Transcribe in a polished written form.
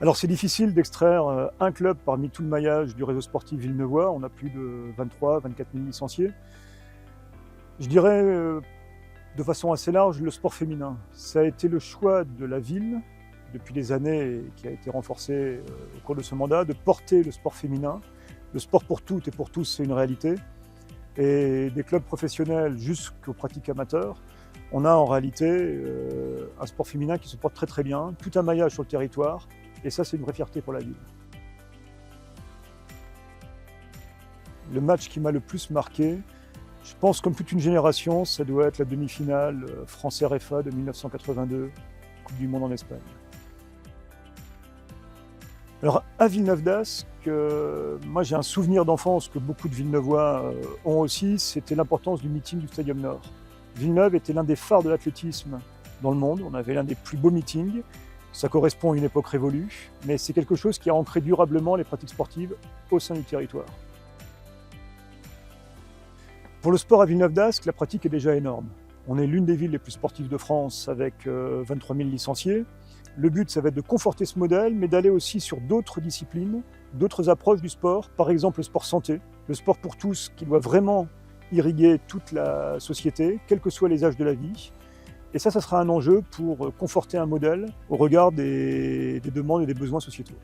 Alors c'est difficile d'extraire un club parmi tout le maillage du réseau sportif villeneuvois. On a plus de 23-24 000 licenciés. Je dirais de façon assez large le sport féminin. Ça a été le choix de la ville depuis des années et qui a été renforcé au cours de ce mandat de porter le sport féminin. Le sport pour toutes et pour tous, c'est une réalité. Et des clubs professionnels jusqu'aux pratiques amateurs, on a en réalité un sport féminin qui se porte très très bien, tout un maillage sur le territoire. Et ça, c'est une vraie fierté pour la ville. Le match qui m'a le plus marqué, je pense comme toute une génération, ça doit être la demi-finale France-RFA de 1982, Coupe du Monde en Espagne. Alors à Villeneuve-d'Ascq, moi j'ai un souvenir d'enfance que beaucoup de Villeneuvois ont aussi, c'était l'importance du meeting du Stadium Nord. Villeneuve était l'un des phares de l'athlétisme dans le monde, on avait l'un des plus beaux meetings. Ça correspond à une époque révolue, mais c'est quelque chose qui a ancré durablement les pratiques sportives au sein du territoire. Pour le sport à Villeneuve-d'Ascq, la pratique est déjà énorme. On est l'une des villes les plus sportives de France avec 23 000 licenciés. Le but, ça va être de conforter ce modèle, mais d'aller aussi sur d'autres disciplines, d'autres approches du sport, par exemple le sport santé, le sport pour tous qui doit vraiment irriguer toute la société, quels que soient les âges de la vie. Et ça sera un enjeu pour conforter un modèle au regard des demandes et des besoins sociétaux.